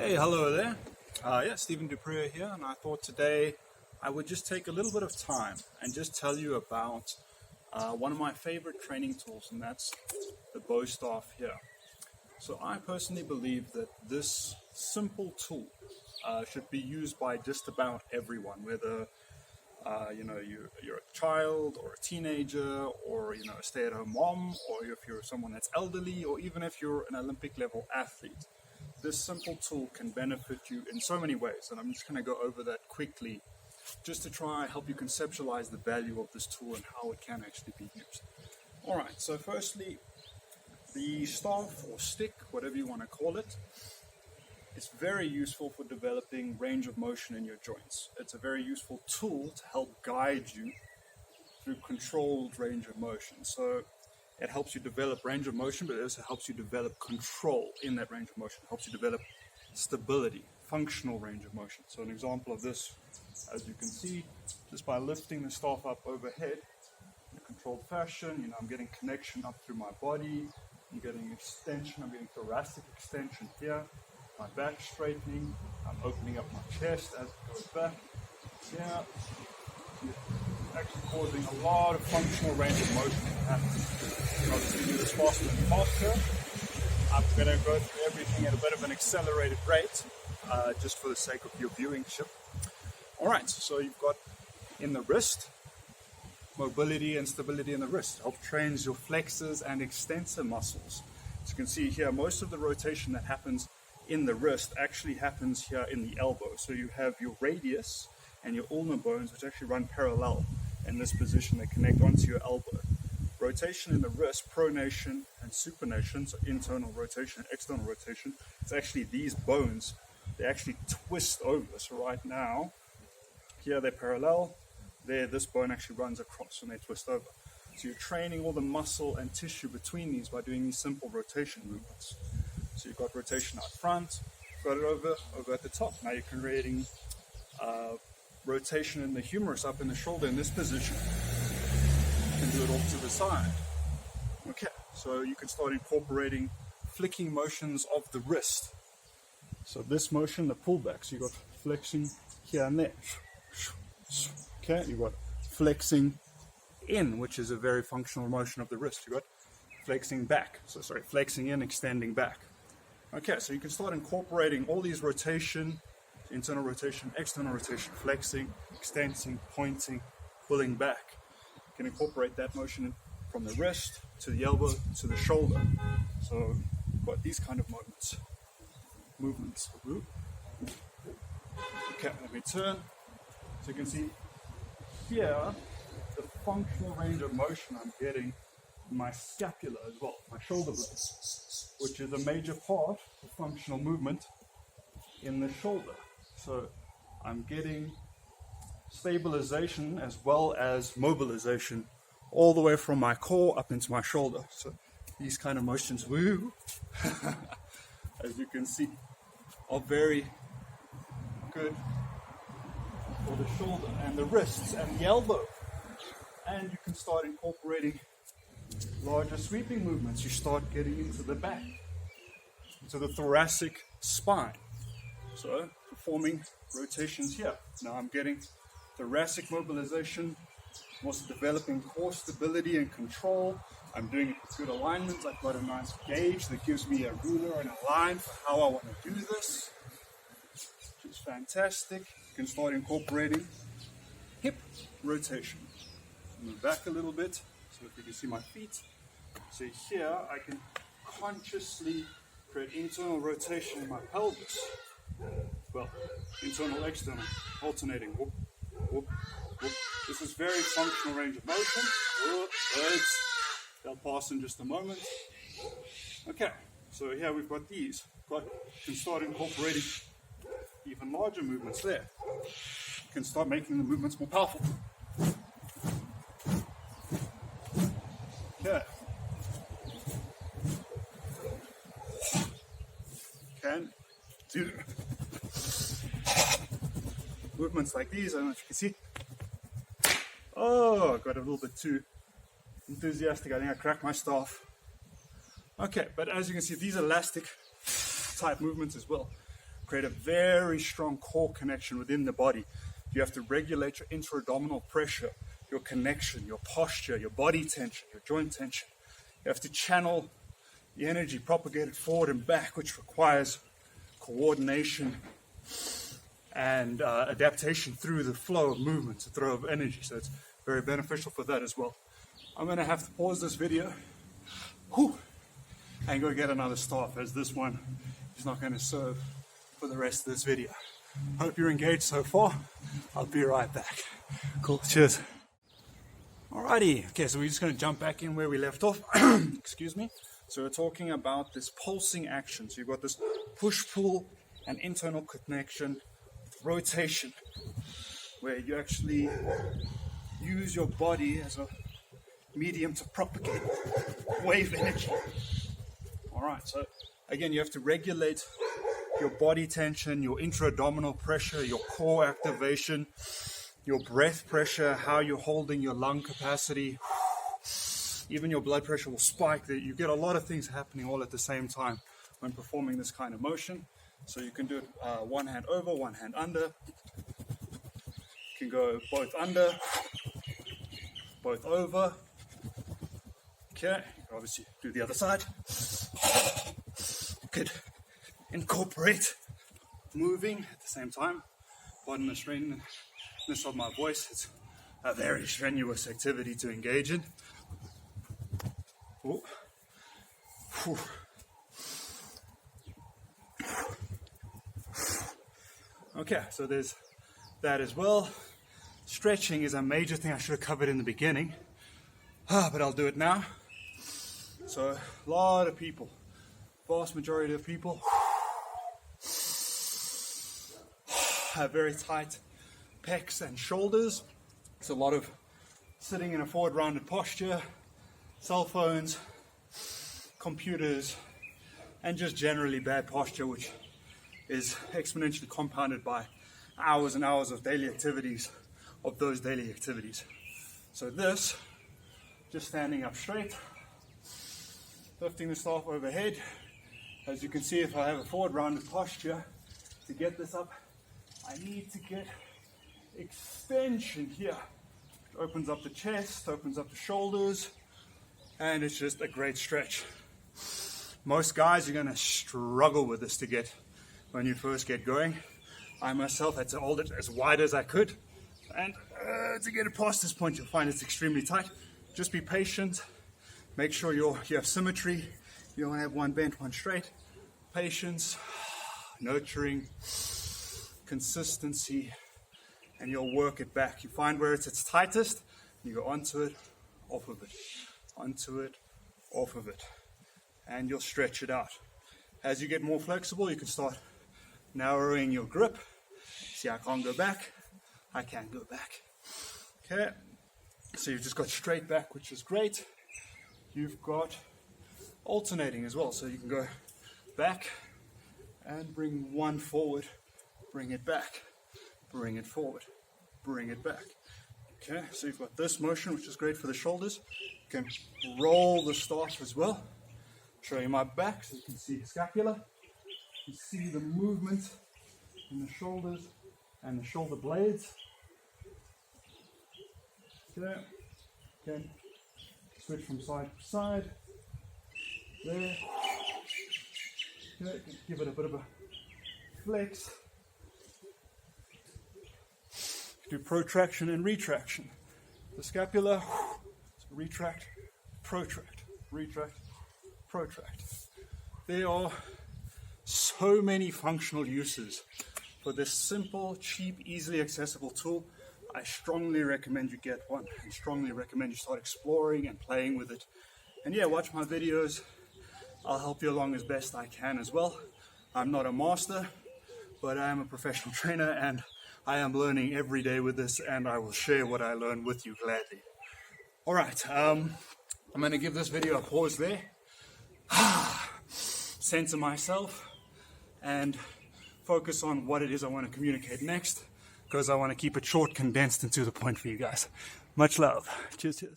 Hey, hello there. Stephen Dupree here, and I thought today I would just take a little bit of time and just tell you about one of my favorite training tools, and that's the bow staff here. So I personally believe that this simple tool should be used by just about everyone, whether you're a child or a teenager, or a stay-at-home mom, or if you're someone that's elderly, or even if you're an Olympic level athlete. This simple tool can benefit you in so many ways, and I'm just going to go over that quickly just to try and help you conceptualize the value of this tool and how it can actually be used. Alright, so firstly, the staff or stick, whatever you want to call it, is very useful for developing range of motion in your joints. It's a very useful tool to help guide you through controlled range of motion. So it helps you develop range of motion, but it also helps you develop control in that range of motion. It helps you develop stability, functional range of motion. So an example of this, as you can see, just by lifting the staff up overhead in a controlled fashion, I'm getting connection up through my body, I'm getting extension, I'm getting thoracic extension here, my back straightening, I'm opening up my chest as it goes back here. Actually causing a lot of functional range of motion to happen. I'll just do this faster and faster. I'm going to go through everything at a bit of an accelerated rate, just for the sake of your viewingship. Alright, so you've got in the wrist, mobility and stability in the wrist. Help trains your flexors and extensor muscles. As you can see here, most of the rotation that happens in the wrist actually happens here in the elbow. So you have your radius and your ulnar bones, which actually run parallel in this position. They connect onto your elbow. Rotation in the wrist, pronation and supination, so internal rotation and external rotation, it's actually these bones, they actually twist over. So right now, here they're parallel, there this bone actually runs across and they twist over. So you're training all the muscle and tissue between these by doing these simple rotation movements. So you've got rotation out front, got it over at the top. Now you're creating rotation in the humerus up in the shoulder in this position. You can do it off to the side. Okay, so you can start incorporating flicking motions of the wrist. So this motion, the pullback, so you've got flexing here and there. Okay, you've got flexing in, which is a very functional motion of the wrist. You've got flexing back, flexing in, extending back. Okay, so you can start incorporating all these rotation, internal rotation, external rotation, flexing, extending, pointing, pulling back. You can incorporate that motion from the wrist to the elbow to the shoulder. So you've got these kind of movements. Okay, let me turn. So you can see here the functional range of motion I'm getting in my scapula as well, my shoulder blades, which is a major part of functional movement in the shoulder. So I'm getting stabilization as well as mobilization all the way from my core up into my shoulder. So these kind of motions, as you can see, are very good for the shoulder and the wrists and the elbow. And you can start incorporating larger sweeping movements. You start getting into the back, into the thoracic spine. So performing rotations here. Now I'm getting thoracic mobilization, I'm also developing core stability and control. I'm doing it with good alignments. I've got a nice gauge that gives me a ruler and a line for how I want to do this, which is fantastic. You can start incorporating hip rotation. Move back a little bit so that you can see my feet. So here I can consciously create internal rotation in my pelvis. Well, internal, external, alternating. Whoop, whoop, whoop. This is very functional range of motion. Whoop, birds. They'll pass in just a moment. Okay, so here we've got these. You can start incorporating even larger movements there. You can start making the movements more powerful. Okay. Can do movements like these. I don't know if you can see. Oh, I got a little bit too enthusiastic. I think I cracked my staff. Okay, but as you can see, these elastic type movements as well create a very strong core connection within the body. You have to regulate your intra-abdominal pressure, your connection, your posture, your body tension, your joint tension. You have to channel the energy, propagate it forward and back, which requires coordination and adaptation through the flow of movement, the flow of energy. So it's very beneficial for that as well. I'm going to have to pause this video and go get another staff, as this one is not going to serve for the rest of this video. Hope you're engaged so far. I'll be right back. Cool, cheers. Alrighty, okay, so we're just going to jump back in where we left off. Excuse me. So we're talking about this pulsing action. So you've got this push-pull and internal connection, rotation, where you actually use your body as a medium to propagate wave energy. Alright, so again, you have to regulate your body tension, your intra-abdominal pressure, your core activation, your breath pressure, how you're holding your lung capacity. Even your blood pressure will spike. You get a lot of things happening all at the same time when performing this kind of motion. So you can do it one hand over, one hand under. You can go both under, both over. Okay, you can obviously do the other side. You could incorporate moving at the same time. Pardon the straightness of my voice. It's a very strenuous activity to engage in. Ooh. Whew. Okay, so there's that as well. Stretching is a major thing I should have covered in the beginning, but I'll do it now. So a lot of people, vast majority of people, have very tight pecs and shoulders. It's a lot of sitting in a forward rounded posture, cell phones, computers, and just generally bad posture, which is exponentially compounded by hours and hours of daily activities, of those daily activities. So this, just standing up straight, lifting the staff overhead. As you can see, if I have a forward rounded posture, to get this up, I need to get extension here. It opens up the chest, opens up the shoulders, and it's just a great stretch. Most guys are going to struggle with this to get when you first get going. I myself had to hold it as wide as I could, and to get it past this point, you'll find it's extremely tight. Just be patient. Make sure you have symmetry. You don't have one bent, one straight. Patience, nurturing, consistency, and you'll work it back. You find where it's its tightest, you go onto it, off of it, onto it, off of it, and you'll stretch it out. As you get more flexible, you can start narrowing your grip. See, I can't go back, I can go back. Okay, so you've just got straight back, which is great. You've got alternating as well, so you can go back and bring one forward, bring it back, bring it forward, bring it back. Okay, so you've got this motion, which is great for the shoulders. You can roll the staff as well. Show you my back so you can see the scapula. You see the movement in the shoulders and the shoulder blades. Okay, okay. Switch from side to side. There. Okay, give it a bit of a flex. Do protraction and retraction. The scapula, so retract, protract, retract, protract. There are so many functional uses for this simple, cheap, easily accessible tool. I strongly recommend you get one, and strongly recommend you start exploring and playing with it. And yeah, watch my videos. I'll help you along as best I can as well. I'm not a master, but I am a professional trainer, and I am learning every day with this, and I will share what I learn with you gladly. All right, I'm going to give this video a pause there, center myself, and focus on what it is I want to communicate next, because I want to keep it short, condensed, and to the point for you guys. Much love. Cheers, cheers.